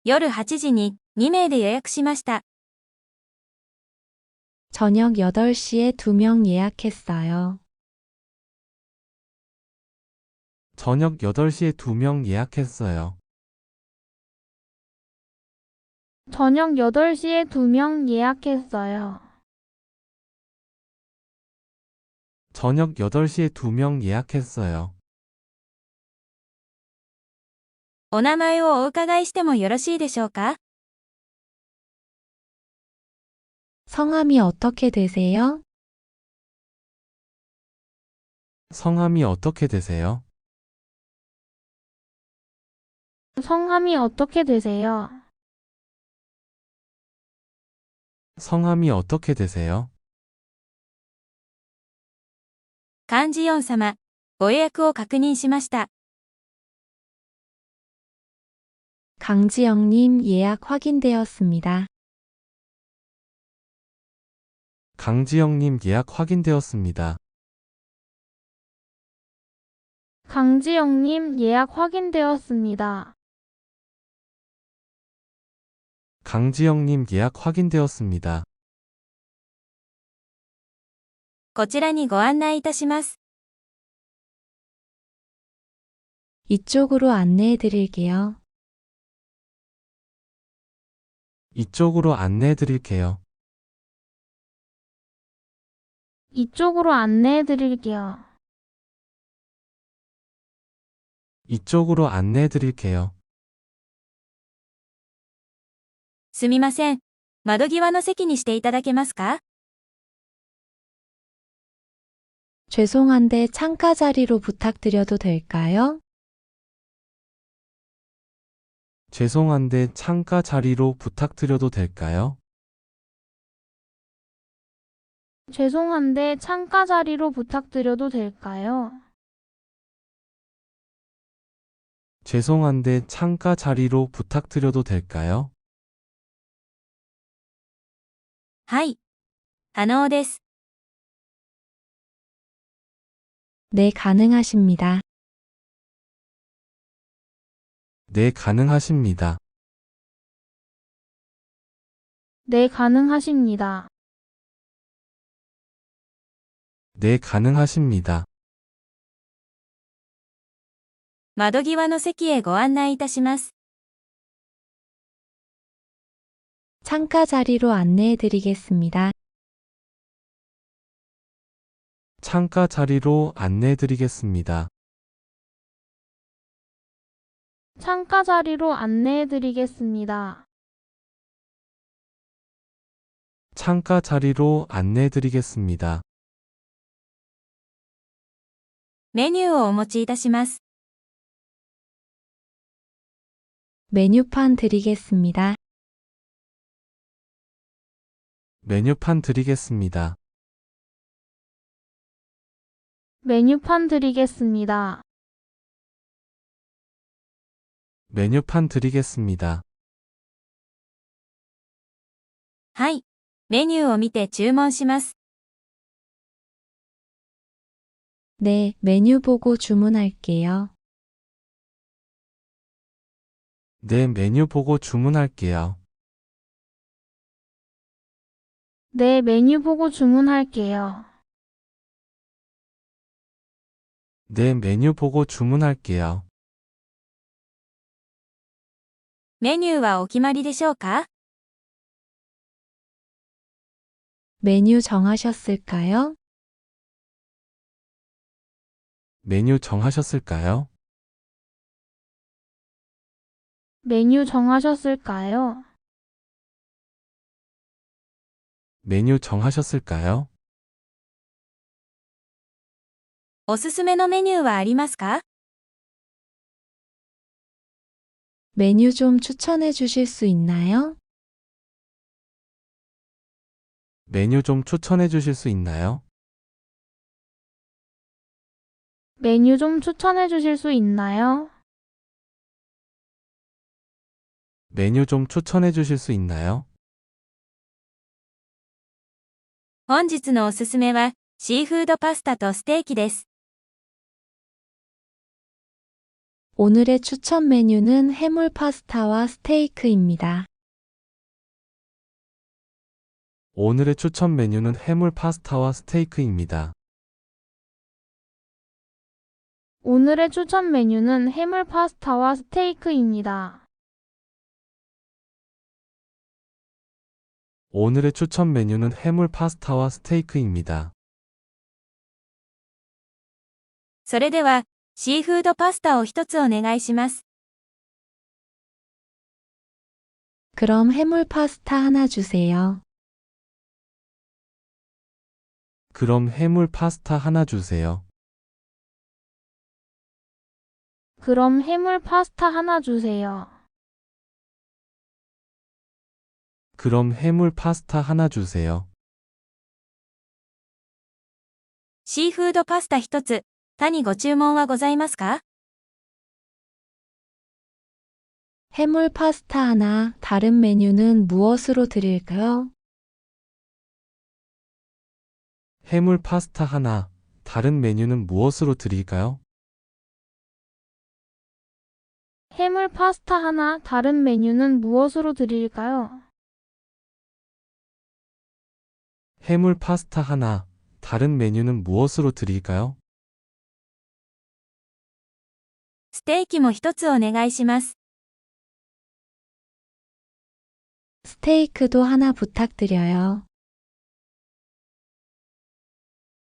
夜8時に2名で予約しました。 저녁 8시에 2명 예약했어요. 저녁 8시에 2명 예약했어요. 저녁 8시에 2명 예약했어요. 저녁 8시에 2명 예약했어요. お名前をお伺いしてもよろしいでしょうか？ 성함이 어떻게 되세요? 성함이 어떻게 되세요? 성함이 어떻게 되세요? 성함이 어떻게 되세요? 幹事4様、ご予約を確認しました。 강지영님 예약 확인되었습니다. 강지영님 예약 확인되었습니다. 강지영님 예약 확인되었습니다. 강지영님 예약 확인되었습니다. こちらにご案内いたします。 이쪽으로 안내해 드릴게요. 이쪽으로 안내해 드릴게요. 이쪽으로 안내해 드릴게요. 이쪽으로 안내해 드릴게요. すみません。窓際の席にしていただけますか？ 죄송한데 창가 자리로 부탁드려도 될까요? 죄송한데 창가 자리로 부탁드려도 될까요? 죄송한데 창가 자리로 부탁드려도 될까요? 죄송한데 창가 자리로 부탁드려도 될까요? はい。可能です。 네, 가능하십니다. 네, 가능하십니다. 네, 가능하십니다. 네, 가능하십니다. 窓際の席へご案内いたします。 창가 자리로 안내해 드리겠습니다. 창가 자리로 안내해 드리겠습니다. 창가 자리로 안내해 드리겠습니다. 창가 자리로 안내해 드리겠습니다. メニューをお持ちいたします。 메뉴판 드리겠습니다. 메뉴판 드리겠습니다. 메뉴판 드리겠습니다. 메뉴판 드리겠습니다. はい。メニューを見て注文します。 네, 메뉴 보고 주문할게요. 네, 메뉴 보고 주문할게요. 네, 메뉴 보고 주문할게요. 네, 메뉴 보고 주문할게요. メニューはお決まりでしょうか？ 메뉴 정하셨을까요? 메뉴 정하셨을까요? 메뉴 정하셨을까요? 메뉴 정하셨을까요? おすすめのメニューはありますか？ 메뉴 좀 추천해 주실 수 있나요? 메뉴 좀 추천해 주실 수 있나요? 메뉴 좀 추천해 주실 수 있나요? 메뉴 좀 추천해 주실 수 있나요? 本日のおすすめは、シーフードパスタとステーキです。 오늘의 추천 메뉴는 해물 파스타와 스테이크입니다. 오늘의 추천 메뉴는 해물 파스타와 스테이크입니다. 오늘의 추천 메뉴는 해물 파스타와 스테이크입니다. 오늘의 추천 메뉴는 해물 파스타와 스테이크입니다. それでは、シーフードパスタを一つお願いします。 그럼 해물 파스타 하나 주세요. 그럼 해물 파스타 하나 주세요. 그럼 해물 파스타 하나 주세요. 그럼 해물 파스타 하나 주세요. シーフードパスタ一つ、他にご注文はございますか？ 해물 파스타 하나, 다른 메뉴는 무엇으로 드릴까요? 해물 파스타 하나, 다른 메뉴는 무엇으로 드릴까요? 해물 파스타 하나, 다른 메뉴는 무엇으로 드릴까요? 해물 파스타 하나, 다른 메뉴는 무엇으로 드릴까요? ステーキも一つお願いします。 스테이크도 하나 부탁드려요.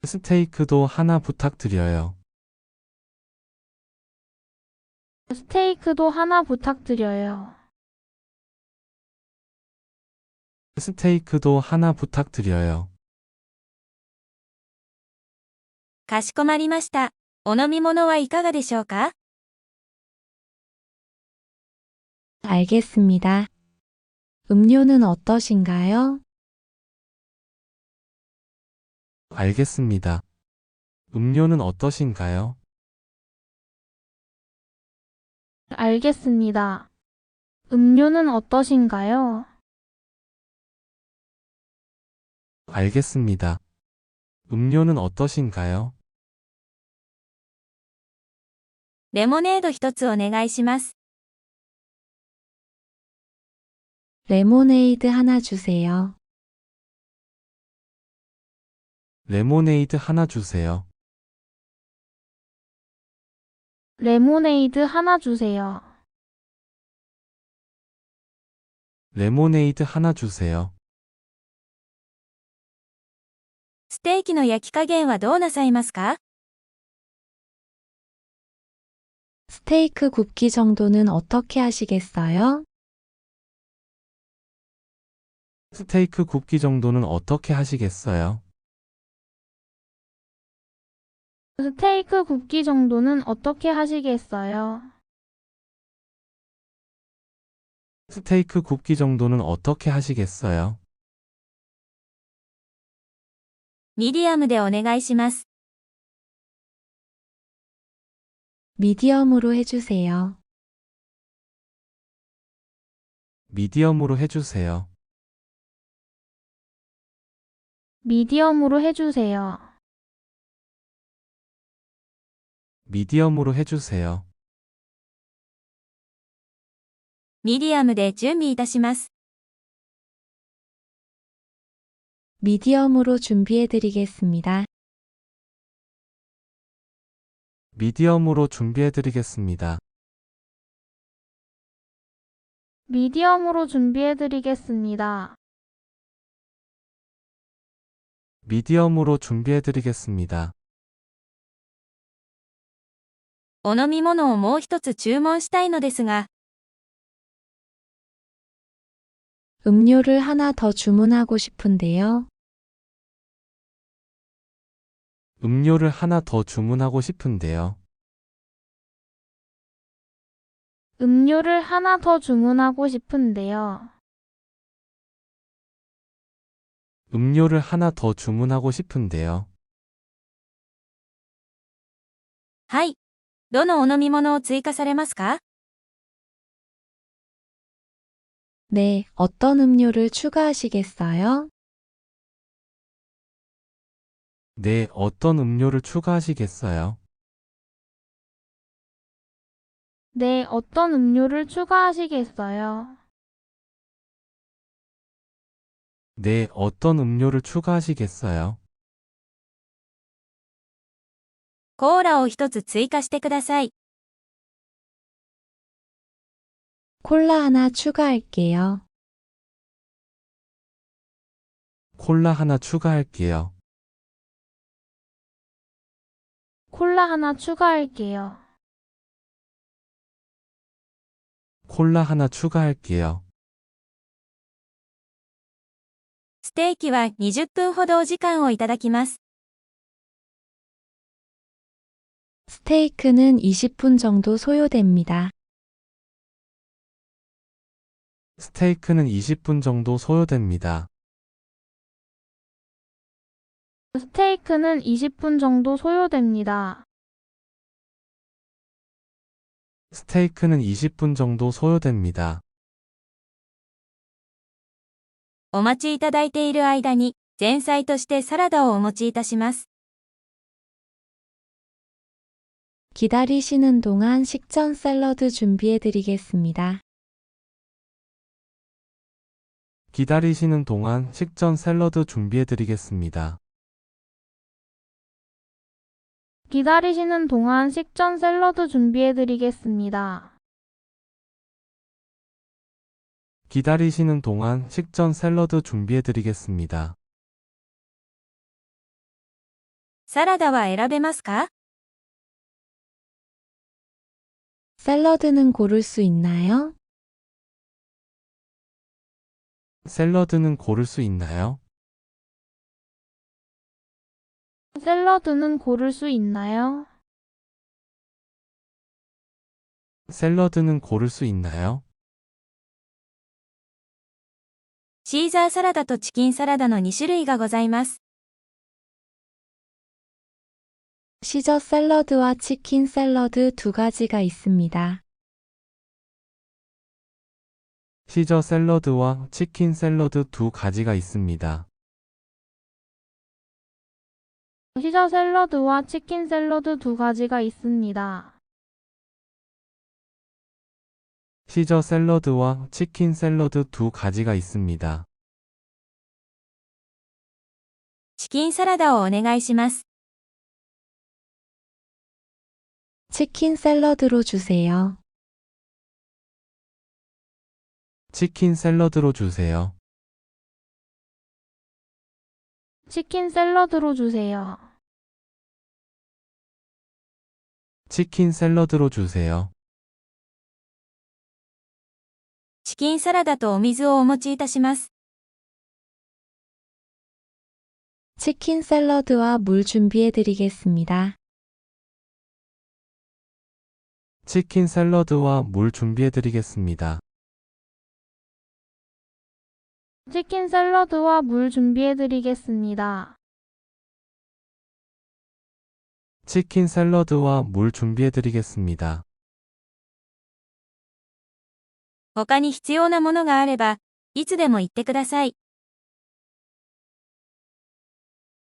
스테이크도 하나 부탁드려요. 스테이크도 하나 부탁드려요. 스테이크도 하나 부탁드려요. かしこまりました。お飲み物はいかがでしょうか？ 알겠습니다. 음료는 어떠신가요? 알겠습니다. 음료는 어떠신가요? 알겠습니다. 음료는 어떠신가요? 알겠습니다. 음료는 어떠신가요? レモネード一つお願いします。 레모네이드 하나 주세요. 레모네이드 하나 주세요. 레모네이드 하나 주세요. 레모네이드 하나 주세요. ステーキの焼き加減はどうなさいますか？ 스테이크 굽기 정도는 어떻게 하시겠어요? 스테이크 굽기 정도는 어떻게 하시겠어요? 스테이크 굽기 정도는 어떻게 하시겠어요? 스테이크 굽기 정도는 어떻게 하시겠어요? ミディアムでお願いします。 미디엄으로 해주세요. 미디엄으로 해주세요. 미디엄으로 해주세요. 미디엄으로 해주세요. ミディアムで準備いたします。 미디엄으로 준비해드리겠습니다. 미디엄으로 준비해드리겠습니다. 미디엄으로 준비해드리겠습니다. 미디엄으로 준비해드리겠습니다. お飲み物をもう一つ注文したいのですが、 음료를 하나 더 주문하고 싶은데요. 음료를 하나 더 주문하고 싶은데요. 음료를 하나 더 주문하고 싶은데요. 음료를 하나 더 주문하고 싶은데요. はい。どのお飲み物を追加されますか？ 네, 어떤 음료를 추가하시겠어요? 네, 어떤 음료를 추가하시겠어요? 네, 어떤 음료를 추가하시겠어요? 네, 어떤 음료를 추가하시겠어요? コーラを一つ追加してください。 콜라 하나 추가할게요. 콜라 하나 추가할게요. 콜라 하나 추가할게요. 콜라 하나 추가할게요. ステーキは20分ほどお時間をいただきます。 스테이크는 20분 정도 소요됩니다. 스테이크는 20분 정도 소요됩니다. 스테이크는 20분 정도 소요됩니다. 스테이크는 20분 정도 소요됩니다. お待ちいただいている間に、前菜としてサラダをお持ちいたします。 기다리시는 동안 식전 샐러드 준비해 드리겠습니다. 기다리시는 동안 식전 샐러드 준비해 드리겠습니다. 기다리시는 동안 식전 샐러드 준비해드리겠습니다. 기다리시는 동안 식전 샐러드 준비해 드리겠습니다. サラダは選べますか？ 샐러드는 고를 수 있나요? 샐러드는 고를 수 있나요? 샐러드는 고를 수 있나요? 샐러드는 고를 수 있나요? シーザーサラダとチキンサラダの2種類がございます。 시저 샐러드와 치킨 샐러드 두 가지가 있습니다. 시저 샐러드와 치킨 샐러드 두 가지가 있습니다. 시저 샐러드와 치킨 샐러드 두 가지가 있습니다. 시저 샐러드와 치킨 샐러드 두 가지가 있습니다. チキンサラダをお願いします。 치킨 샐러드로 주세요. 치킨 샐러드로 주세요. 치킨 샐러드로 주세요. 치킨 샐러드로 주세요. チキンサラダとお水をお持ちいたします。 치킨 샐러드와 물 준비해 드리겠습니다. 치킨 샐러드와 물 준비해 드리겠습니다. 치킨 샐러드와 물 준비해드리겠습니다. 치킨 샐러드와 물 준비해 드리겠습니다. 他に必要なものがあれば、いつでも言ってください。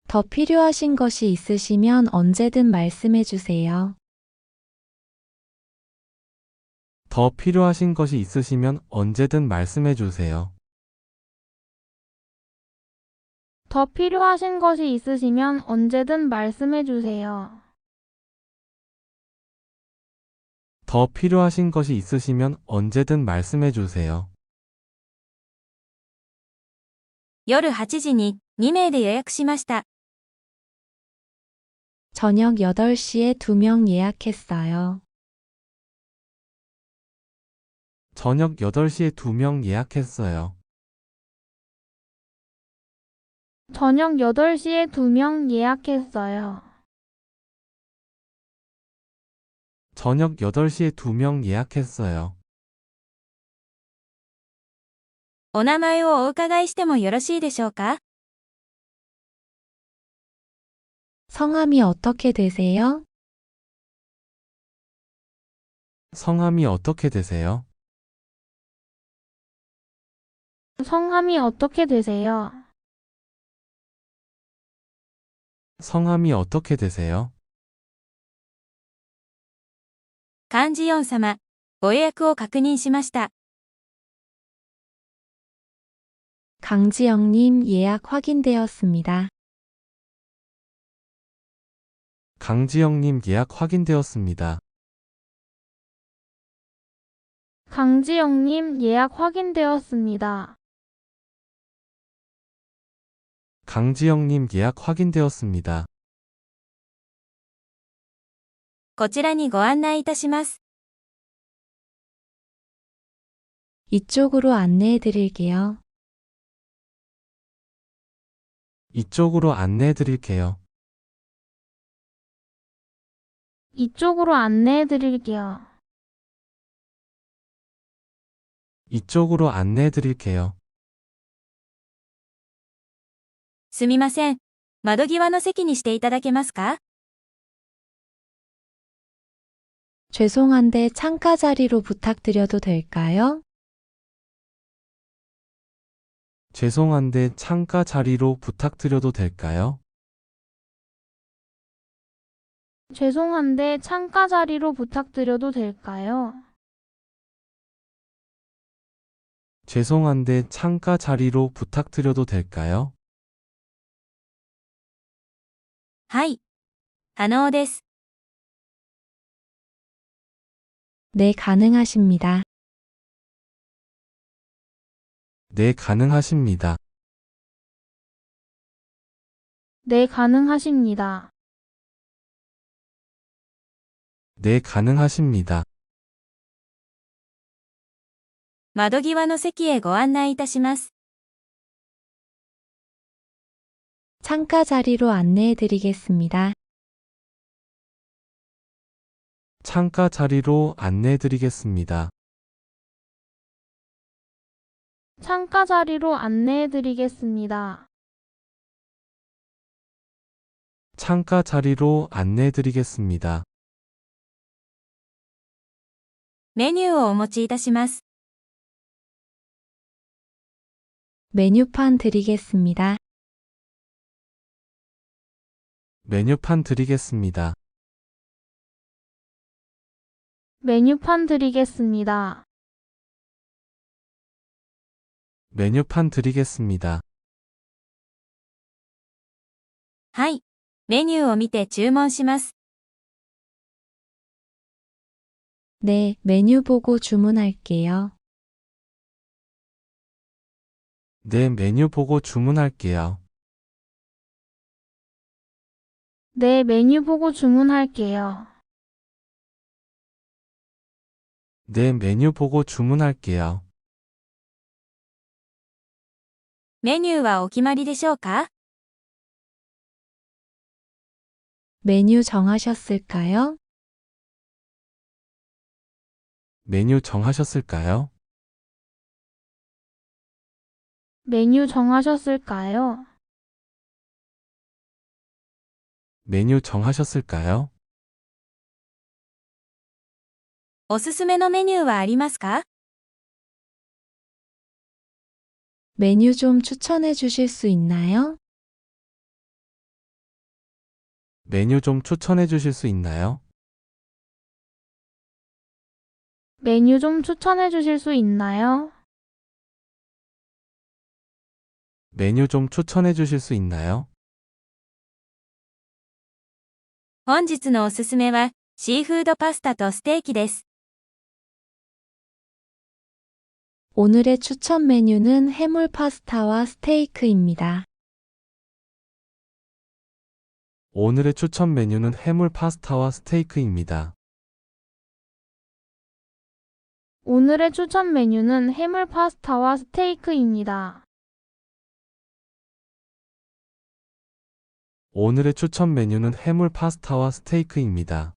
더 필요하신 것이 있으시면 언제든 말씀해 주세요. 더 필요하신 것이 있으시면 언제든 말씀해 주세요. 더 필요하신 것이 있으시면 언제든 말씀해 주세요. 더 필요하신 것이 있으시면 언제든 말씀해 주세요. 夜8時に2名で予約しました。 저녁 8시에 2명 예약했어요. 저녁 8시에 2명 예약했어요. 저녁 8시에 2명 예약했어요. 저녁 8시에 2명 예약했어요. お名前をお伺いしてもよろしいでしょうか？ 성함이 어떻게 되세요? 성함이 어떻게 되세요? 성함이 어떻게 되세요? 성함이 어떻게 되세요? 幹事4様、ご予約を確認しました。 강지영님 예약 확인되었습니다. 강지영님 예약 확인되었습니다. 강지영님 예약 확인되었습니다. 강지영님 예약 확인되었습니다. こちらにご案内いたします。 이쪽으로 안내해 드릴게요. 이쪽으로 안내해 드릴게요. 이쪽으로 안내해 드릴게요. 이쪽으로 안내해 드릴게요. すみません。窓際の席にしていただけますか？ 죄송한데 창가 자리로 부탁드려도 될까요? 죄송한데 창가 자리로 부탁드려도 될까요? 죄송한데 창가 자리로 부탁드려도 될까요? 죄송한데 창가 자리로 부탁드려도 될까요? はい。可能です。 네, 가능하십니다. 네, 가능하십니다. 네, 가능하십니다. 네, 가능하십니다. 窓際の席へご案内いたします。 창가 자리로 안내해 드리겠습니다. 창가 자리로 안내해 드리겠습니다. 창가 자리로 안내해 드리겠습니다. 창가 자리로 안내해 드리겠습니다. メニューをお持ちいたします。 메뉴판 드리겠습니다. 메뉴판 드리겠습니다. 메뉴판 드리겠습니다. 메뉴판 드리겠습니다. はい。メニューを見て注文します。 네, 메뉴 보고 주문할게요. 네, 메뉴 보고 주문할게요. 네, 메뉴 보고 주문할게요. 네, 메뉴 보고 주문할게요. メニューはお決まりでしょうか？ 메뉴 정하셨을까요? 메뉴 정하셨을까요? 메뉴 정하셨을까요? 메뉴 정하셨을까요? おすすめのメニューはありますか？ 메뉴 좀 추천해 주실 수 있나요? 메뉴 좀 추천해 주실 수 있나요? 메뉴 좀 추천해 주실 수 있나요? 메뉴 좀 추천해 주실 수 있나요? 本日のおすすめは、シーフードパスタとステーキです。 오늘의 추천 메뉴는 해물 파스타와 스테이크입니다. 오늘의 추천 메뉴는 해물 파스타와 스테이크입니다. 오늘의 추천 메뉴는 해물 파스타와 스테이크입니다. 오늘의 추천 메뉴는 해물 파스타와 스테이크입니다.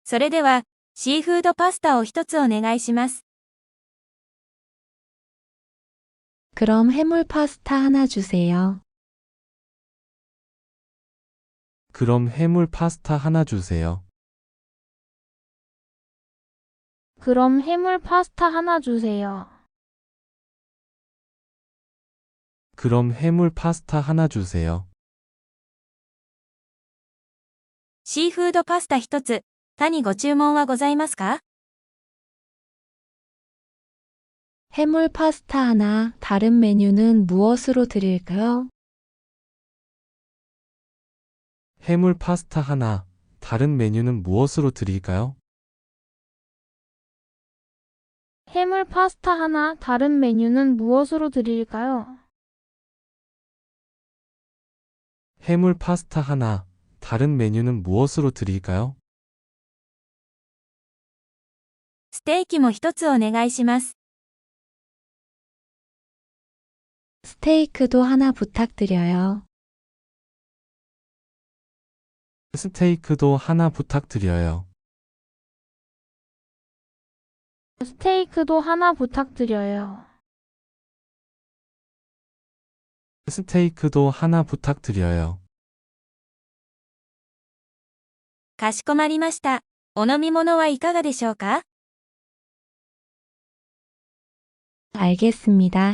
それでは、シーフードパスタを一つお願いします。 그럼 해물 파스타 하나 주세요. 그럼 해물 파스타 하나 주세요. 그럼 해물 파스타 하나 주세요. 그럼 해물 파스타 하나 주세요. シーフードパスタ一つ、他にご注文はございますか？ 해물 파스타 하나, 다른 메뉴는 무엇으로 드릴까요? 해물 파스타 하나, 다른 메뉴는 무엇으로 드릴까요? 해물 파스타 하나, 다른 메뉴는 무엇으로 드릴까요? 해물 파스타 하나, 다른 메뉴는 무엇으로 드릴까요? ステーキも一つお願いします。 스테이크도 하나 부탁드려요. 스테이크도 하나 부탁드려요. 스테이크도 하나 부탁드려요. 스테이크도 하나 부탁드려요. かしこまりました。お飲み物はいかがでしょうか？ 알겠습니다.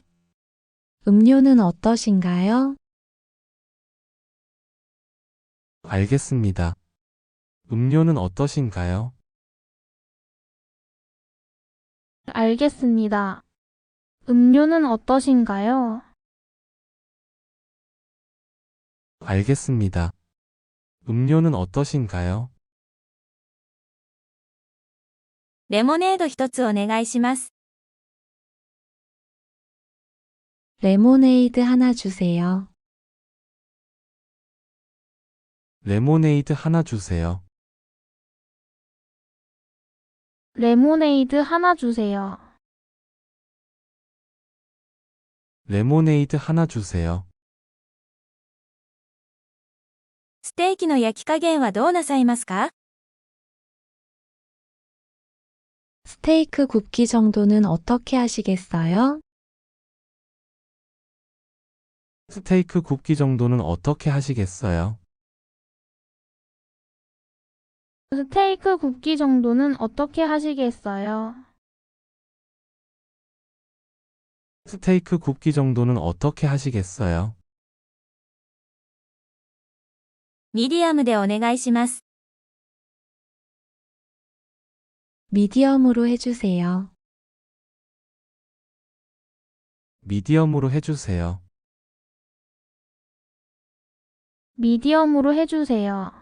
음료는 어떠신가요? 알겠습니다. 음료는 어떠신가요? 알겠습니다. 음료는 어떠신가요? 알겠습니다. 음료는 어떠신가요? レモネード一つお願いします。 레모네이드 하나 주세요. 레모네이드 하나 주세요. 레모네이드 하나 주세요. 레모네이드 하나 주세요. ステーキの焼き加減はどうなさいますか？ 스테이크 굽기 정도는 어떻게 하시겠어요? 스테이크 굽기 정도는 어떻게 하시겠어요? 스테이크 굽기 정도는 어떻게 하시겠어요? 스테이크 굽기 정도는 어떻게 하시겠어요? ミディアムでお願いします。 미디엄으로 해주세요. 미디엄으로 해주세요. 미디엄으로 해주세요.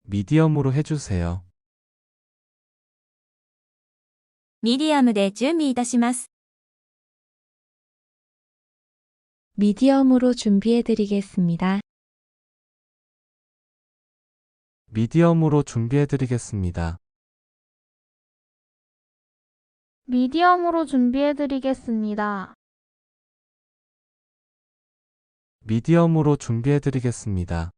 미디엄으로 해주세요. ミディアムで準備いたします。 미디엄으로 준비해드리겠습니다. 미디엄으로 준비해드리겠습니다. 미디엄으로 준비해드리겠습니다. 미디엄으로 준비해드리겠습니다.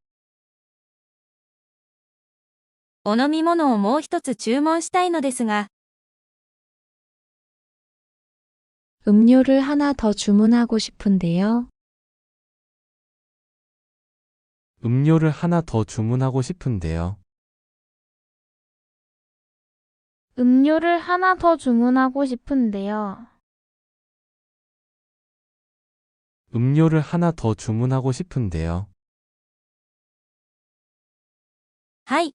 お飲み物をもう一つ注文したいのですが、 음료를 하나 더 주문하고 싶은데요. 음료를 하나 더 주문하고 싶은데요. 음료를 하나 더 주문하고 싶은데요. 음료를 하나 더 주문하고 싶은데요. はい。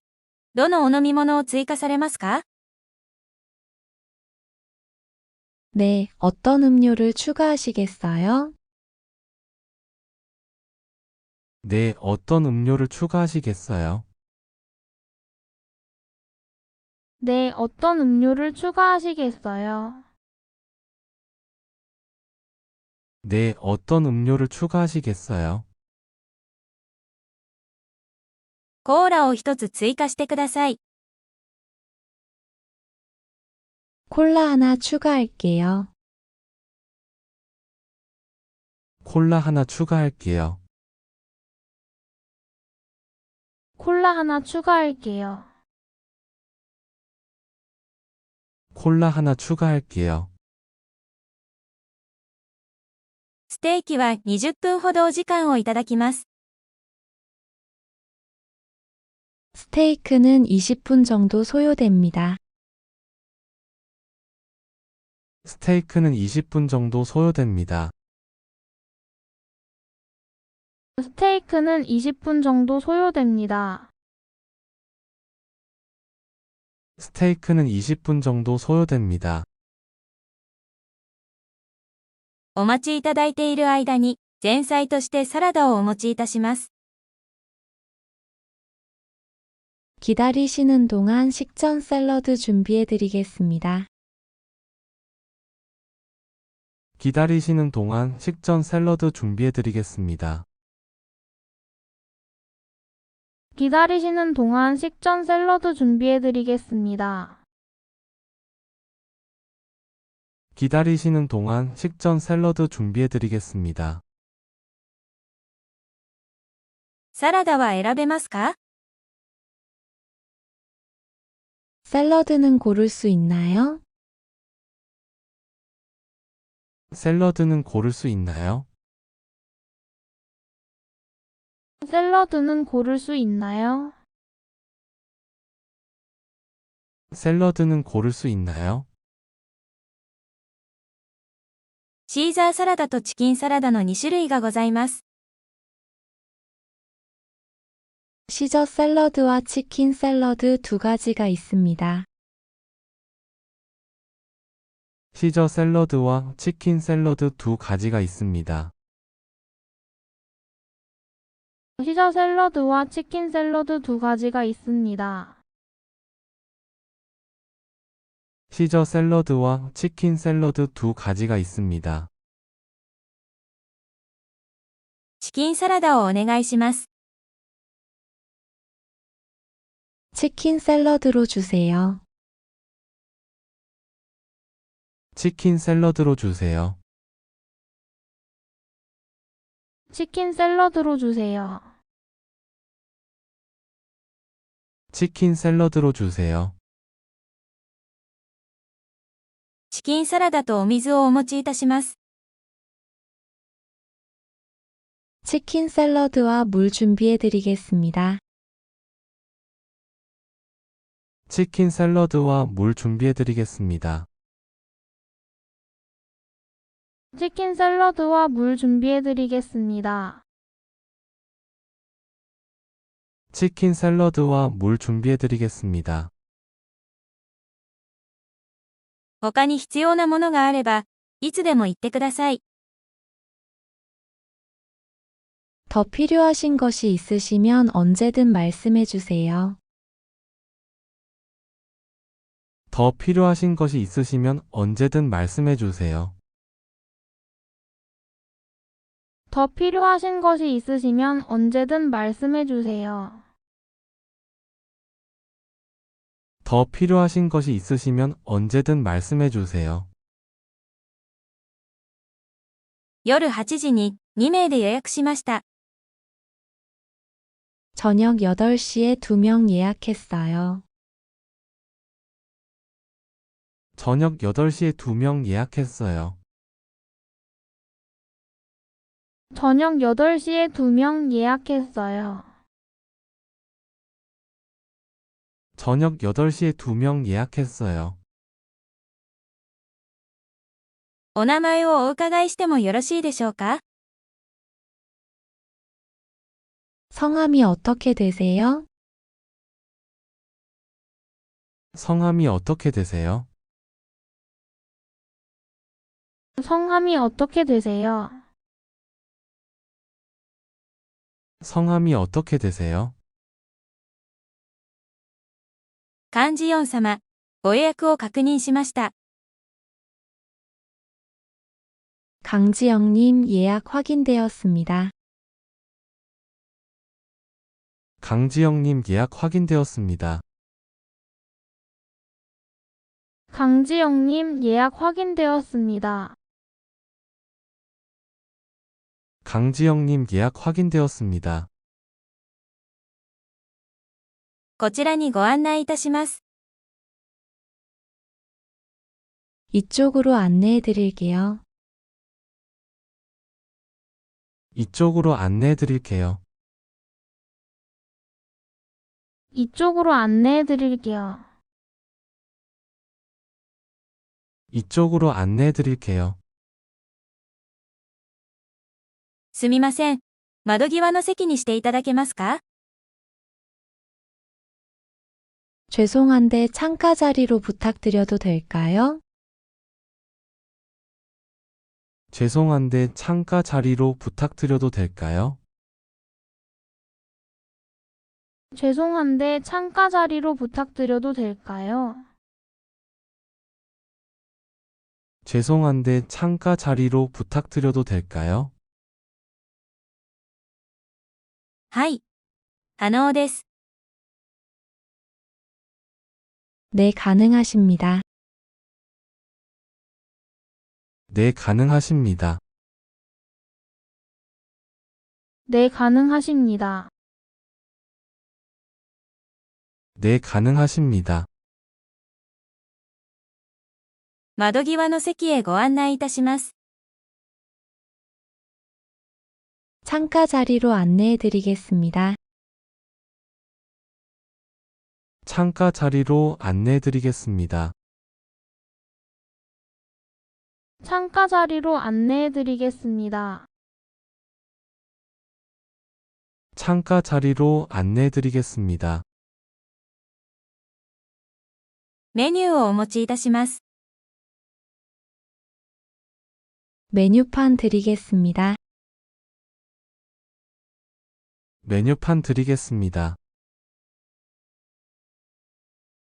どのお飲み物を追加されますか？ 네, 어떤 음료를 추가하시겠어요? 네, 어떤 음료를 추가하시겠어요? 네, 어떤 음료를 추가하시겠어요? 네, 어떤 음료를 추가하시겠어요? コーラを一つ追加してください。 콜라 하나 추가할게요. 콜라 하나 추가할게요. 콜라 하나 추가할게요. 콜라 하나 추가할게요. ステーキは20分ほどお時間をいただきます。 스테이크는 20분 정도 소요됩니다. 스테이크는 20분 정도 소요됩니다. 스테이크는 20분 정도 소요됩니다. 스테이크는 20분 정도 소요됩니다. お待ちいただいている間に、前菜としてサラダをお持ちいたします。 기다리시는 동안 식전 샐러드 준비해 드리겠습니다. 기다리시는 동안 식전 샐러드 준비해 드리겠습니다. 기다리시는 동안 식전 샐러드 준비해 드리겠습니다. 기다리시는 동안 식전 샐러드 준비해 드리겠습니다. サラダは選べますか？ 샐러드는 고를 수 있나요? 샐러드는 고를 수 있나요? 샐러드는 고를 수 있나요? 샐러드는 고를 수 있나요? シーザーサラダとチキンサラダの2種類がございます。 시저 샐러드와 치킨 샐러드 두 가지가 있습니다. 시저 샐러드와 치킨 샐러드 두 가지가 있습니다. 시저 샐러드와 치킨 샐러드 두 가지가 있습니다. 시저 샐러드와 치킨 샐러드 두 가지가 있습니다. チキンサラダをお願いします。 치킨 샐러드로 주세요. 치킨 샐러드로 주세요. 치킨 샐러드로 주세요. 치킨 샐러드로 주세요. チキンサラダとお水をお持ちいたします。 치킨 샐러드와 물 준비해 드리겠습니다. 치킨 샐러드와 물 준비해 드리겠습니다. 치킨 샐러드와 물 준비해 드리겠습니다. 치킨 샐러드와 물 준비해 드리겠습니다. 他に必要なものがあれば、いつでも言ってください。 더 필요하신 것이 있으시면 언제든 말씀해 주세요. 더 필요하신 것이 있으시면 언제든 말씀해 주세요. 더 필요하신 것이 있으시면 언제든 말씀해 주세요. 더 필요하신 것이 있으시면 언제든 말씀해 주세요. 夜8時に2名で予約しました。 저녁 8시에 2명 예약했어요. 저녁 8시에 2명 예약했어요. 저녁 8시에 2명 예약했어요. 저녁 8시에 2명 예약했어요. お名前をお伺いしてもよろしいでしょうか？ 성함이 어떻게 되세요? 성함이 어떻게 되세요? 성함이 어떻게 되세요? 성함이 어떻게 되세요? 幹事4様、ご予約を確認しました。 강지영님 예약 확인되었습니다. 강지영님 예약 확인되었습니다. 강지영님 예약 확인되었습니다. 강지영님 예약 확인되었습니다. こちらにご案内いたします。 이쪽으로 안내해 드릴게요. 이쪽으로 안내해 드릴게요. 이쪽으로 안내해 드릴게요. 이쪽으로 안내해 드릴게요. すみません。窓際の席にしていただけますか？ 죄송한데 창가 자리로 부탁드려도 될까요? 죄송한데 창가 자리로 부탁드려도 될까요? 죄송한데 창가 자리로 부탁드려도 될까요? 죄송한데 창가 자리로 부탁드려도 될까요? はい。可能です。 네, 가능하십니다. 네, 가능하십니다. 네, 가능하십니다. 네, 가능하십니다. 窓際の席へご案内いたします。 창가 자리로 안내해 드리겠습니다. 창가 자리로 안내해 드리겠습니다. 창가 자리로 안내해 드리겠습니다. 창가 자리로 안내해 드리겠습니다. メニューをお持ちいたします。 메뉴판 드리겠습니다. 메뉴판 드리겠습니다.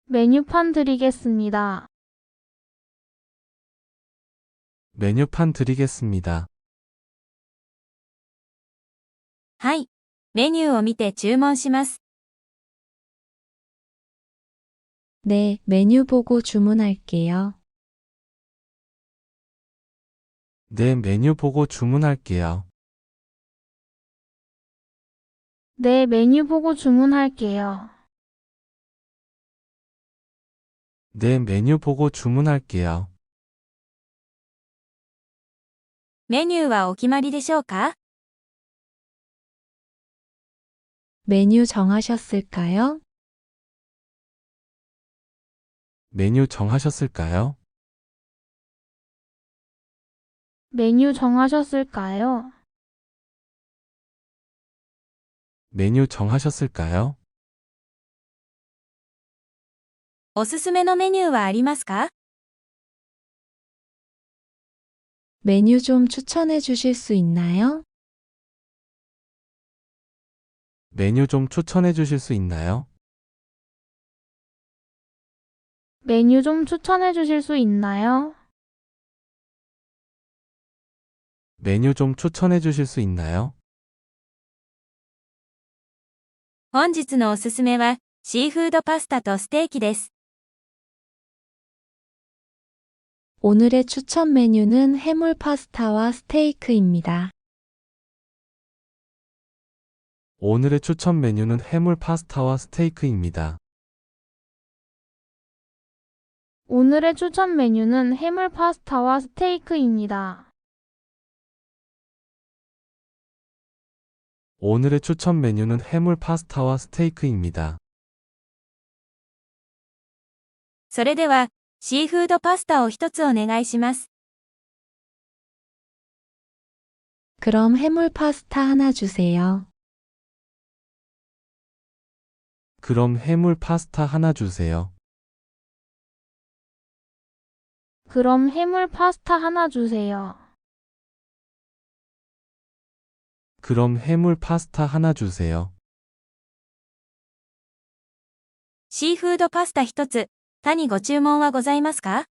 메뉴판 드리겠습니다. 메뉴판 드리겠습니다. はい。メニューを見て注文します。 네, 메뉴 보고 주문할게요. 네, 메뉴 보고 주문할게요. 네, 메뉴 보고 주문할게요. 네, 메뉴 보고 주문할게요. メニューはお決まりでしょうか？ 메뉴 정하셨을까요? 메뉴 정하셨을까요? 메뉴 정하셨을까요? 메뉴 정하셨을까요? おすすめのメニューはありますか？ 메뉴 좀 추천해 주실 수 있나요? 메뉴 좀 추천해 주실 수 있나요? 메뉴 좀 추천해 주실 수 있나요? 메뉴 좀 추천해 주실 수 있나요? 本日のおすすめはシーフードパスタとステーキです。 오늘의 추천 메뉴는 해물 파스타와 스테이크입니다. 오늘의 추천 메뉴는 해물 파스타와 스테이크입니다. 오늘의 추천 메뉴는 해물 파스타와 스테이크입니다. 오늘의 추천 메뉴는 해물 파스타와 스테이크입니다. それでは、シーフードパスタを一つお願いします。 그럼 해물 파스타 하나 주세요. 그럼 해물 파스타 하나 주세요. 그럼 해물 파스타 하나 주세요. 그럼 해물 파스타 하나 주세요. シーフードパスタ一つ、他にご注文はございますか？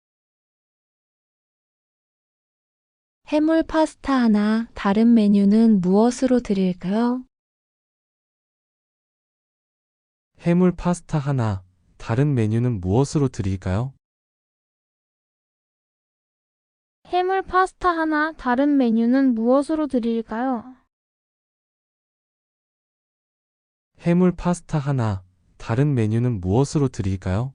해물 파스타 하나, 다른 메뉴는 무엇으로 드릴까요? 해물 파스타 하나, 다른 메뉴는 무엇으로 드릴까요? 해물 파스타 하나, 다른 메뉴는 무엇으로 드릴까요? 해물 파스타 하나, 다른 메뉴는 무엇으로 드릴까요?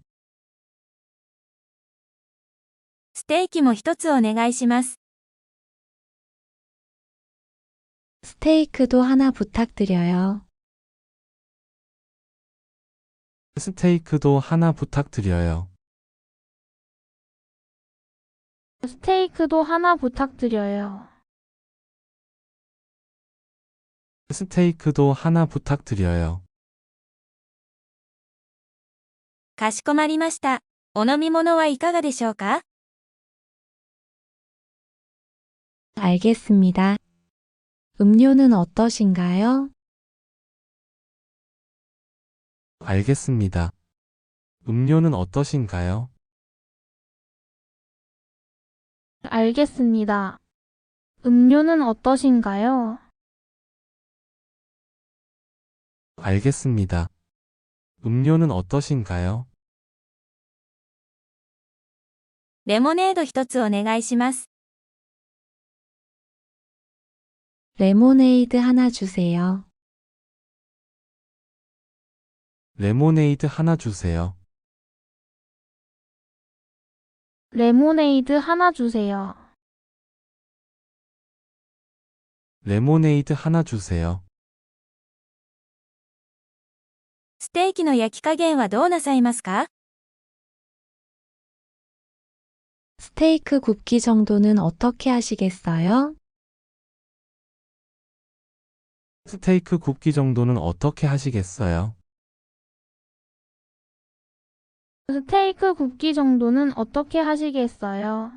ステーキも一つお願いします。 스테이크도 하나 부탁드려요. 스테이크도 하나 부탁드려요. 스테이크도 하나 부탁드려요. 스테이크도 하나 부탁드려요. かしこまりました。お飲み物はいかがでしょうか？ 알겠습니다. 음료는 어떠신가요? 알겠습니다. 음료는 어떠신가요? 알겠습니다. 음료는 어떠신가요? 알겠습니다. 음료는 어떠신가요? レモネード一つお願いします。 레모네이드 하나 주세요. 레모네이드 하나 주세요. 레모네이드 하나 주세요. 레모네이드 하나 주세요. ステーキの焼き加減はどうなさいますか？ 스테이크 굽기 정도는 어떻게 하시겠어요? 스테이크 굽기 정도는 어떻게 하시겠어요? 스테이크 굽기 정도는 어떻게 하시겠어요?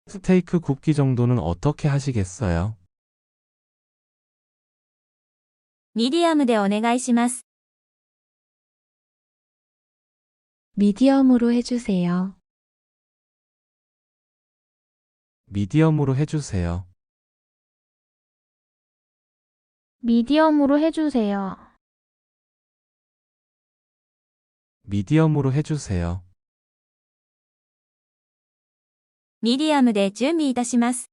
스테이크 굽기 정도는 어떻게 하시겠어요? ミディアムでお願いします。 미디엄으로 해주세요. 미디엄으로 해주세요. 미디엄으로 해주세요. 미디엄으로 해주세요. ミディアムで準備いたします。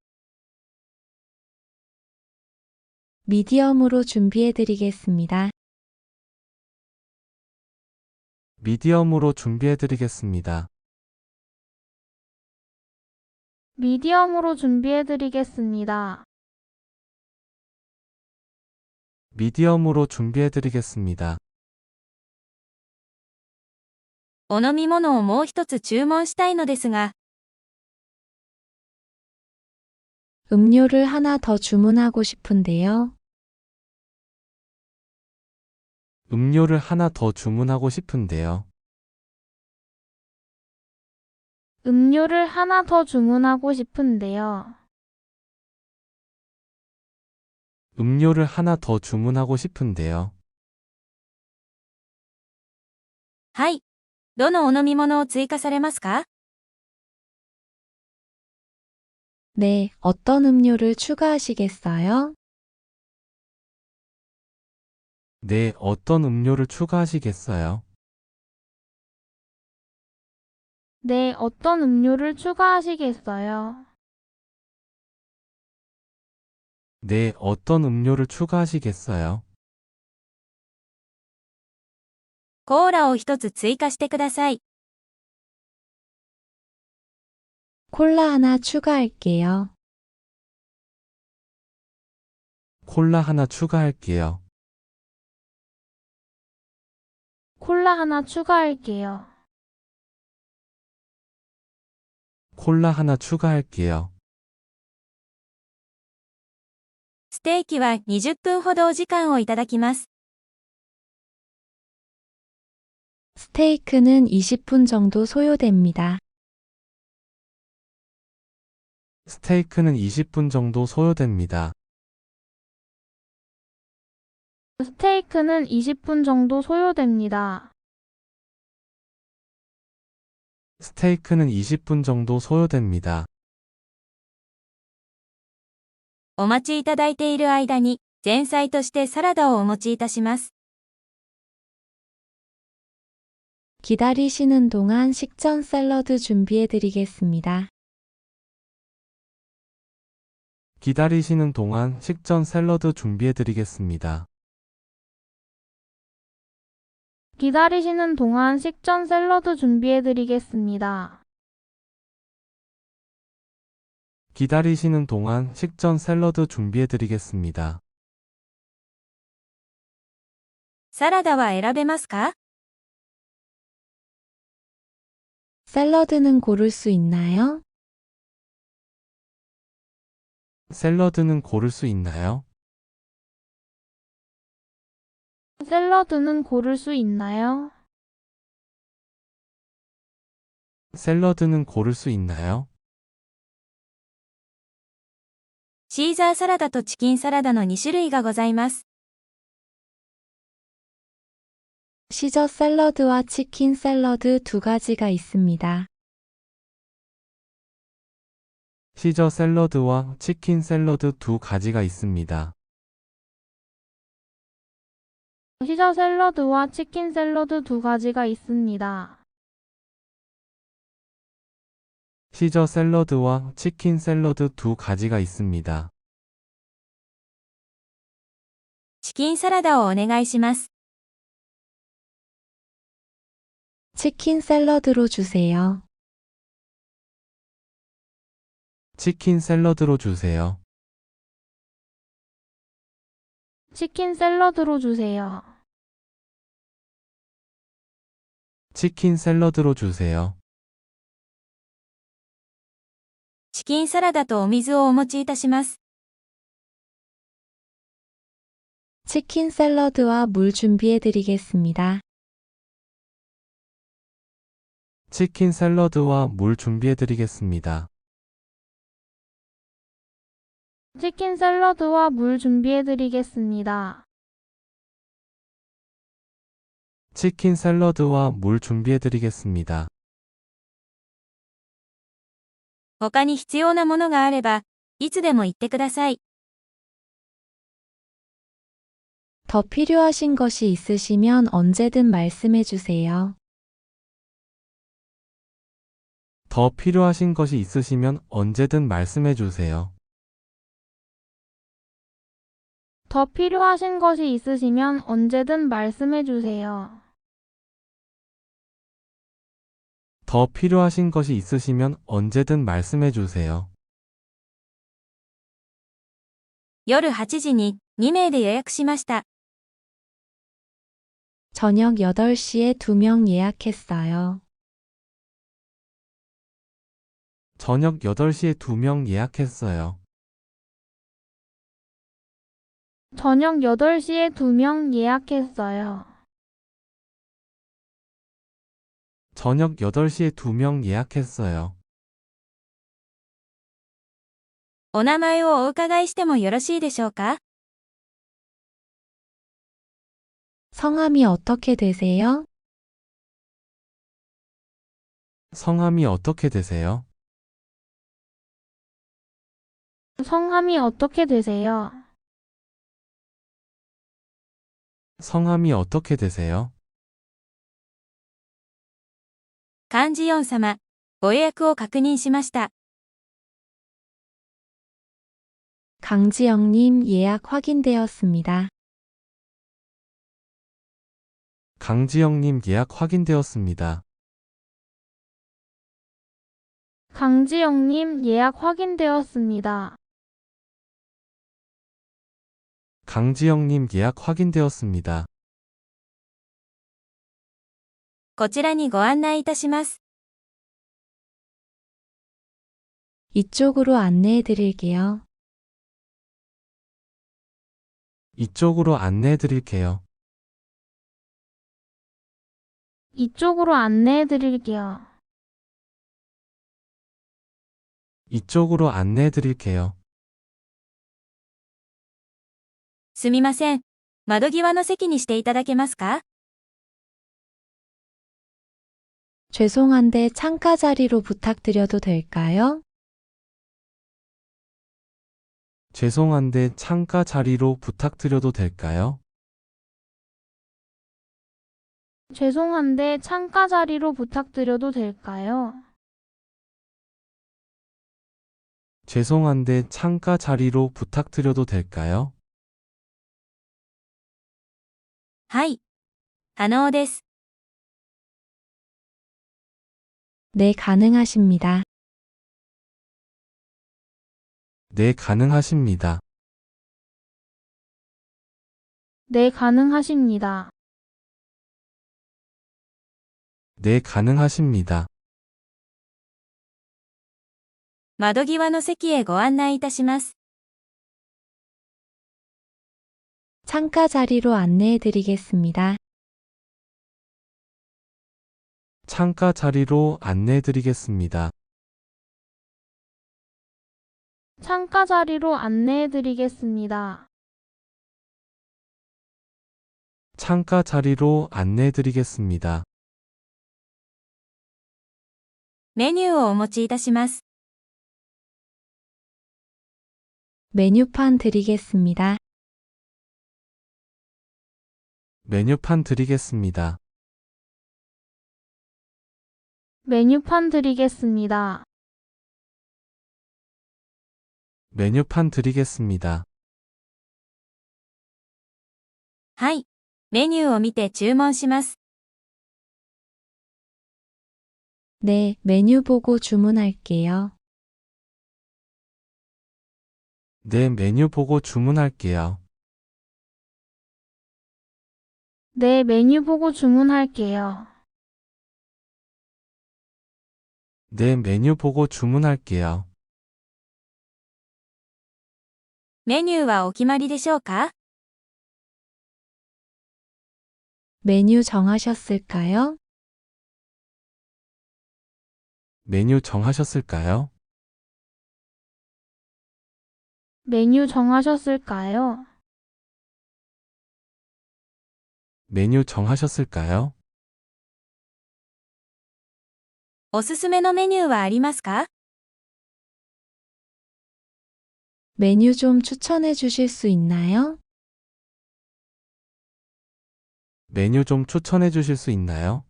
미디엄으로 준비해드리겠습니다. 미디엄으로 준비해드리겠습니다. 미디엄으로 준비해드리겠습니다. 미디엄으로 준비해드리겠습니다. お飲み物をもう一つ注文したいのですが、 음료를 하나 더 주문하고 싶은데요. 음료를 하나 더 주문하고 싶은데요. 음료를 하나 더 주문하고 싶은데요. 음료를 하나 더 주문하고 싶은데요. はい。どのお飲み物を追加されますか？ 네, 어떤 음료를 추가하시겠어요? 네, 어떤 음료를 추가하시겠어요? 네, 어떤 음료를 추가하시겠어요? 네, 어떤 음료를 추가하시겠어요? コーラを一つ追加してください。 콜라 하나 추가할게요. 콜라 하나 추가할게요. 콜라 하나 추가할게요. 콜라 하나 추가할게요. ステーキは20分ほどお時間をいただきます。 스테이크는 20분 정도 소요됩니다. 스테이크는 20분 정도 소요됩니다. 스테이크는 20분 정도 소요됩니다. 스테이크는 20분 정도 소요됩니다. お待ちいただいている間に、前菜としてサラダをお持ちいたします。 기다리시는 동안 식전 샐러드 준비해드리겠습니다. 기다리시는 동안 식전 샐러드 준비해드리겠습니다. 기다리시는 동안 식전 샐러드 준비해드리겠습니다. 기다리시는 동안 식전 샐러드 준비해드리겠습니다. サラダは選べますか？ 샐러드는 고를 수 있나요? 샐러드는 고를 수 있나요? 샐러드는 고를 수 있나요? 샐러드는 고를 수 있나요? シーザーサラダとチキンサラダの2種類がございます。 시저 샐러드와 치킨 샐러드 두 가지가 있습니다. 시저 샐러드와 치킨 샐러드 두 가지가 있습니다. 시저 샐러드와 치킨 샐러드 두 가지가 있습니다. 시저 샐러드와 치킨 샐러드 두 가지가 있습니다. チキンサラダをお願いします。 치킨 샐러드로 주세요. 치킨 샐러드로 주세요. 치킨 샐러드로 주세요. 치킨 샐러드로 주세요. チキンサラダとお水をお持ちいたします。 치킨 샐러드와 물 준비해 드리겠습니다. 치킨 샐러드와 물 준비해 드리겠습니다. 치킨 샐러드와 물 준비해 드리겠습니다. 치킨 샐러드와 물 준비해 드리겠습니다. 他に必要なものがあれば、いつでも言ってください。 더 필요하신 것이 있으시면 언제든 말씀해 주세요. 더 필요하신 것이 있으시면 언제든 말씀해 주세요. 더 필요하신 것이 있으시면 언제든 말씀해 주세요. 더 필요하신 것이 있으시면 언제든 말씀해 주세요. 夜8時に2名で予約しました。 저녁 8시에 2명 예약했어요. 저녁 8시에 2명 예약했어요. 저녁 8시에 2명 예약했어요. 저녁 8시에 2명 예약했어요. お名前をお伺いしてもよろしいでしょうか？ 성함이 어떻게 되세요? 성함이 어떻게 되세요? 성함이 어떻게 되세요? 성함이 어떻게 되세요? 幹事4様、ご予約を確認しました。 강지영님 예약 확인되었습니다. 강지영님 예약 확인되었습니다. 강지영님 예약 확인되었습니다. 강지영님 예약 확인되었습니다. こちらにご案内いたします。 이쪽으로 안내해 드릴게요. 이쪽으로 안내해 드릴게요. 이쪽으로 안내해 드릴게요. 이쪽으로 안내해 드릴게요. すみません。窓際の席にしていただけますか？ 죄송한데 창가 자리로 부탁드려도 될까요? 죄송한데 창가 자리로 부탁드려도 될까요? 죄송한데 창가 자리로 부탁드려도 될까요? 죄송한데 창가 자리로 부탁드려도 될까요? はい。可能です。 네, 가능하십니다. 네, 가능하십니다. 네, 가능하십니다. 네, 가능하십니다. 窓際の席へご案内いたします。 창가 자리로 안내해 드리겠습니다. 창가 자리로 안내해 드리겠습니다. 창가 자리로 안내해 드리겠습니다. 창가 자리로 안내해 드리겠습니다. メニューをお持ちいたします。 메뉴판 드리겠습니다. 메뉴판 드리겠습니다. 메뉴판 드리겠습니다. 메뉴판 드리겠습니다. はい。メニューを見て注文します。 네, 메뉴 보고 주문할게요. 네, 메뉴 보고 주문할게요. 네, 메뉴 보고 주문할게요. 네, 메뉴 보고 주문할게요. メニューはお決まりでしょうか？ 메뉴 정하셨을까요? 메뉴 정하셨을까요? 메뉴 정하셨을까요? 메뉴 정하셨을까요? おすすめのメニューはありますか？ 메뉴 좀 추천해 주실 수 있나요? 메뉴 좀 추천해 주실 수 있나요?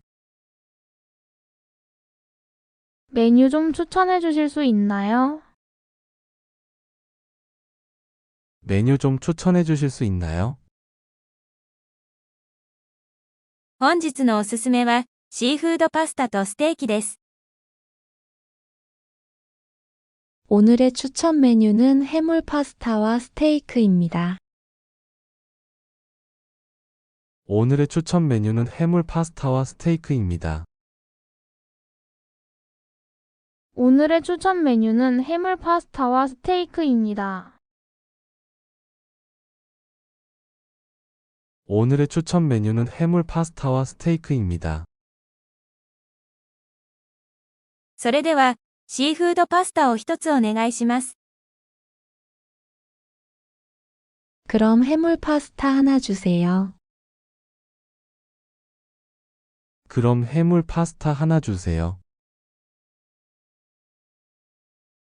메뉴 좀 추천해 주실 수 있나요? 메뉴 좀 추천해 주실 수 있나요? 本日のおすすめは、シーフードパスタとステーキです。 오늘의 추천 메뉴는 해물 파스타와 스테이크입니다. 오늘의 추천 메뉴는 해물 파스타와 스테이크입니다. 오늘의 추천 메뉴는 해물 파스타와 스테이크입니다. 오늘의 추천 메뉴는 해물 파스타와 스테이크입니다. それでは、シーフードパスタを一つお願いします。 그럼 해물 파스타 하나 주세요. 그럼 해물 파스타 하나 주세요.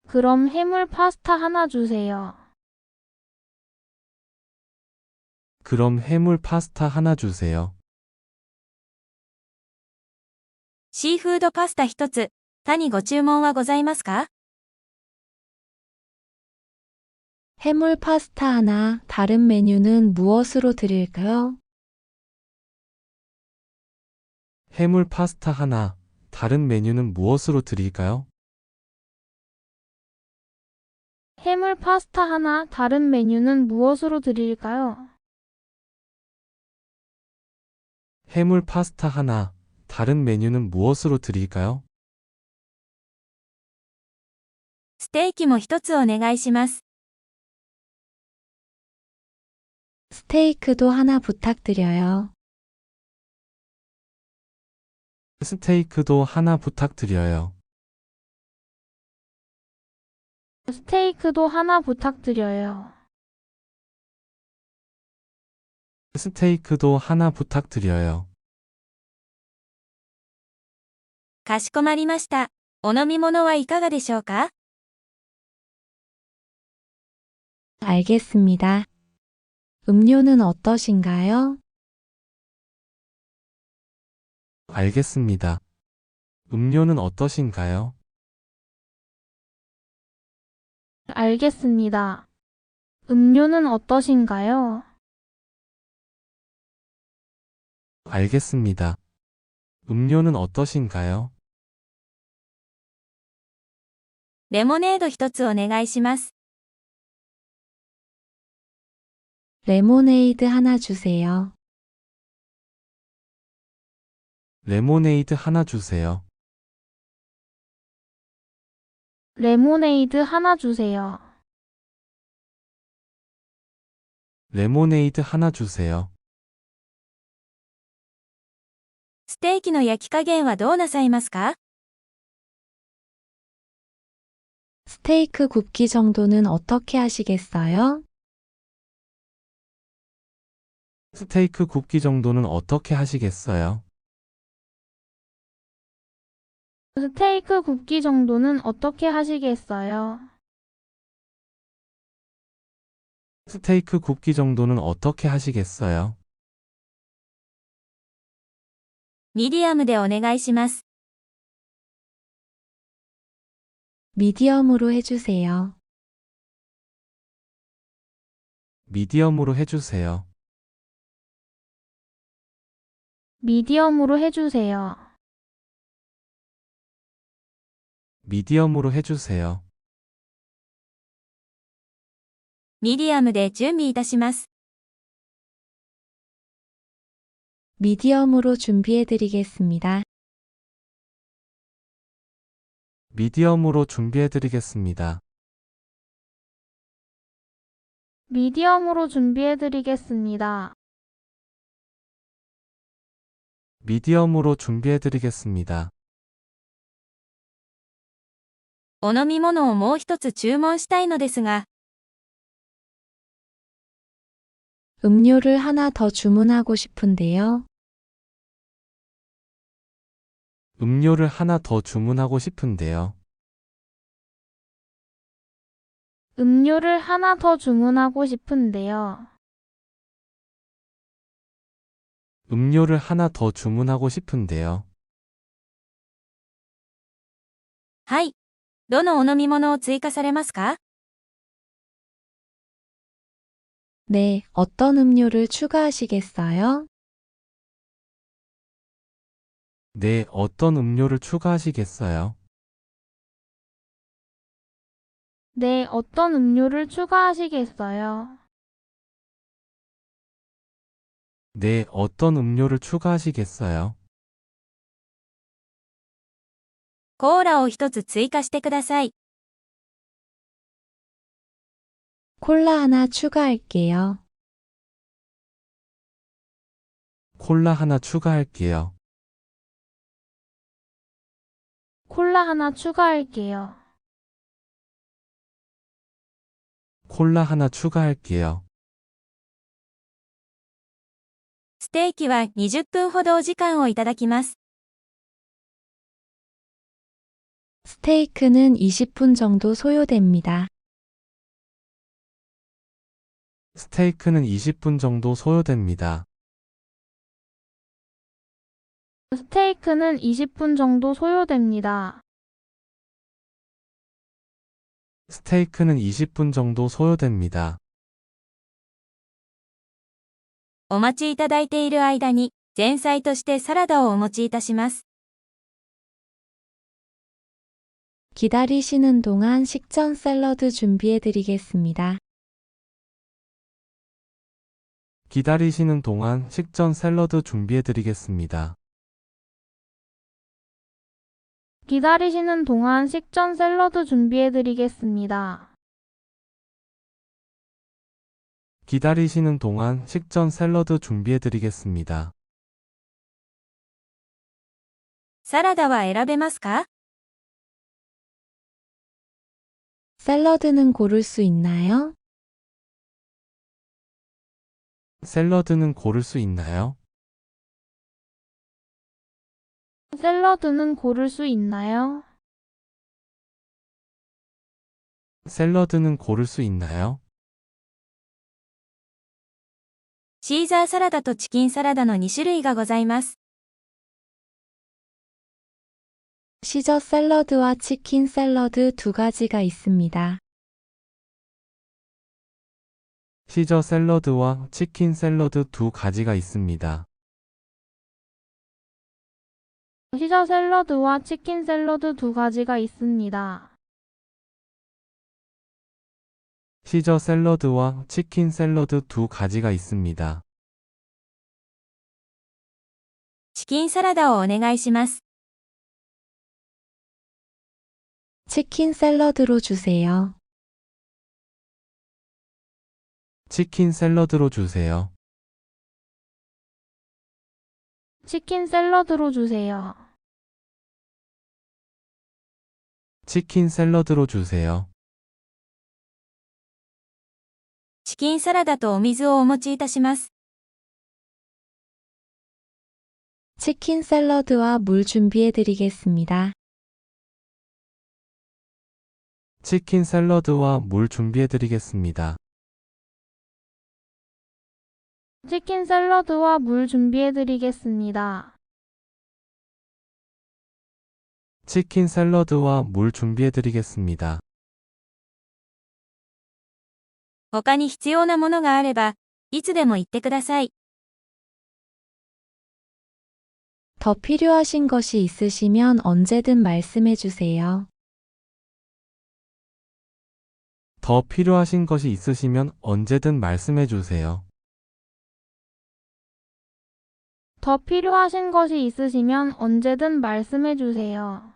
그럼 해물 파스타 하나 주세요. 그럼 해물 파스타 하나 주세요. シーフードパスタ一つ、他にご注文はございますか？ 해물 파스타 하나, 다른 메뉴는 무엇으로 드릴까요? 해물 파스타 하나, 다른 메뉴는 무엇으로 드릴까요? 해물 파스타 하나, 다른 메뉴는 무엇으로 드릴까요? 해물 파스타 하나, 다른 메뉴는 무엇으로 드릴까요? ステーキも一つお願いします。 스테이크도 하나 부탁드려요. 스테이크도 하나 부탁드려요. 스테이크도 하나 부탁드려요. 스테이크도 하나 부탁드려요. かしこまりました。お飲み物はいかがでしょうか？ 알겠습니다. 음료는 어떠신가요? 알겠습니다. 음료는 어떠신가요? 알겠습니다. 음료는 어떠신가요? 알겠습니다. 음료는 어떠신가요? レモネード一つお願いします。 레모네이드 하나 주세요. 레모네이드 하나 주세요. 레모네이드 하나 주세요. 레모네이드 하나 주세요. ステーキの焼き加減はどうなさいますか？ 스테이크 굽기 정도는 어떻게 하시겠어요? 스테이크 굽기 정도는 어떻게 하시겠어요? 스테이크 굽기 정도는 어떻게 하시겠어요? 스테이크 굽기 정도는 어떻게 하시겠어요? ミディアムでお願いします。 미디엄으로 해주세요. 미디엄으로 해주세요. 미디엄으로 해주세요. 미디엄으로 해주세요. ミディアムで準備いたします。 미디엄으로 준비해드리겠습니다. 미디엄으로 준비해드리겠습니다. 미디엄으로 준비해드리겠습니다. 미디엄으로 준비해드리겠습니다. お飲み物をもう一つ注文したいのですが、 음료를 하나 더 주문하고 싶은데요. 음료를 하나 더 주문하고 싶은데요. 음료를 하나 더 주문하고 싶은데요. 음료를 하나 더 주문하고 싶은데요. はい。どのお飲み物を追加されますか？ 네, 어떤 음료를 추가하시겠어요? 네, 어떤 음료를 추가하시겠어요? 네, 어떤 음료를 추가하시겠어요? 네, 어떤 음료를 추가하시겠어요? コーラを一つ追加してください。 콜라 하나 추가할게요. 콜라 하나 추가할게요. 콜라 하나 추가할게요. 콜라 하나 추가할게요. ステーキは20分ほどお時間をいただきます。 스테이크는 20분 정도 소요됩니다. 스테이크는 20분 정도 소요됩니다. 스테이크는 20분 정도 소요됩니다. 스테이크는 20분 정도 소요됩니다. お待ちいただいている間に、前菜としてサラダをお持ちいたします。 기다리시는 동안 식전 샐러드 준비해드리겠습니다. 기다리시는 동안 식전 샐러드 준비해드리겠습니다. 기다리시는 동안 식전 샐러드 준비해드리겠습니다. 기다리시는 동안 식전 샐러드 준비해드리겠습니다. サラダは選べますか？ 샐러드는 고를 수 있나요? 샐러드는 고를 수 있나요? 샐러드는 고를 수 있나요? 샐러드는 고를 수 있나요? シーザーサラダとチキンサラダの2種類がございます。 시저 샐러드와 치킨 샐러드 두 가지가 있습니다. 시저 샐러드와 치킨 샐러드 두 가지가 있습니다. 시저 샐러드와 치킨 샐러드 두 가지가 있습니다. 시저 샐러드와 치킨 샐러드 두 가지가 있습니다. チキンサラダをお願いします。 치킨 샐러드로 주세요. 치킨 샐러드로 주세요. 치킨 샐러드로 주세요. 치킨 샐러드로 주세요. チキンサラダとお水をお持ちいたします。 치킨 샐러드와 물 준비해 드리겠습니다. 치킨 샐러드와 물 준비해 드리겠습니다. 치킨 샐러드와 물 준비해 드리겠습니다. 치킨 샐러드와 물 준비해 드리겠습니다. 他に必要なものがあれば、いつでも言ってください。 더 필요하신 것이 있으시면 언제든 말씀해 주세요. 더 필요하신 것이 있으시면 언제든 말씀해 주세요. 더 필요하신 것이 있으시면 언제든 말씀해 주세요.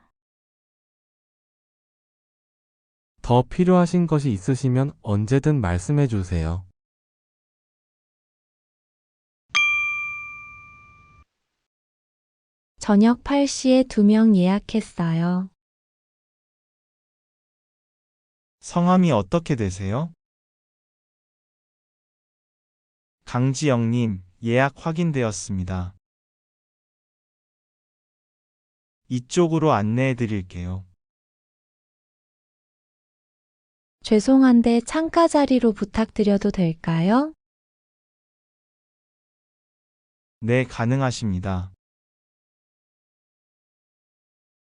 더 필요하신 것이 있으시면 언제든 말씀해 주세요. 저녁 8시에 2명 예약했어요. 성함이 어떻게 되세요? 강지영님, 예약 확인되었습니다. 이쪽으로 안내해 드릴게요. 죄송한데 창가 자리로 부탁드려도 될까요? 네, 가능하십니다.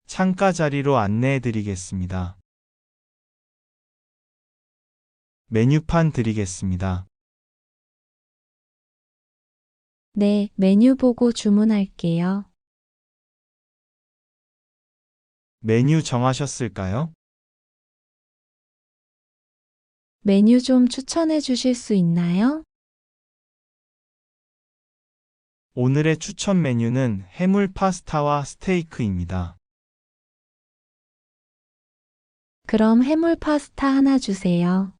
창가 자리로 안내해 드리겠습니다. 메뉴판 드리겠습니다. 네, 메뉴 보고 주문할게요. 메뉴 정하셨을까요? 메뉴 좀 추천해 주실 수 있나요? 오늘의 추천 메뉴는 해물 파스타와 스테이크입니다. 그럼 해물 파스타 하나 주세요.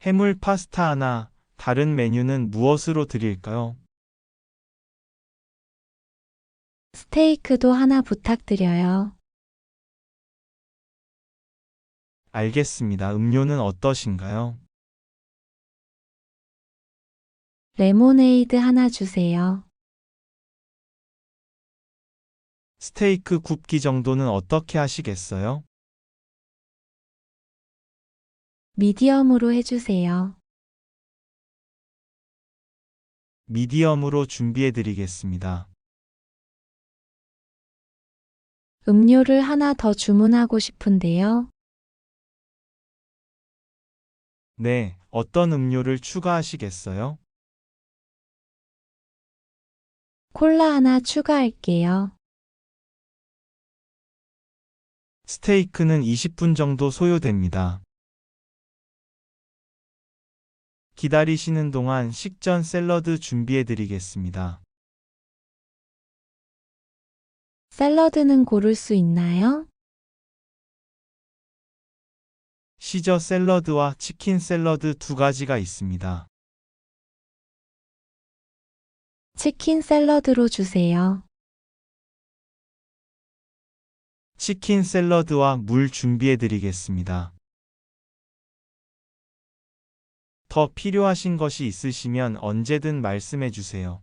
해물 파스타 하나, 다른 메뉴는 무엇으로 드릴까요? 스테이크도 하나 부탁드려요. 알겠습니다. 음료는 어떠신가요? 레모네이드 하나 주세요. 스테이크 굽기 정도는 어떻게 하시겠어요? 미디엄으로 해주세요. 미디엄으로 준비해 드리겠습니다. 음료를 하나 더 주문하고 싶은데요. 네, 어떤 음료를 추가하시겠어요? 콜라 하나 추가할게요. 스테이크는 20분 정도 소요됩니다. 기다리시는 동안 식전 샐러드 준비해 드리겠습니다. 샐러드는 고를 수 있나요? 시저 샐러드와 치킨 샐러드 두 가지가 있습니다. 치킨 샐러드로 주세요. 치킨 샐러드와 물 준비해 드리겠습니다. 더 필요하신 것이 있으시면 언제든 말씀해 주세요.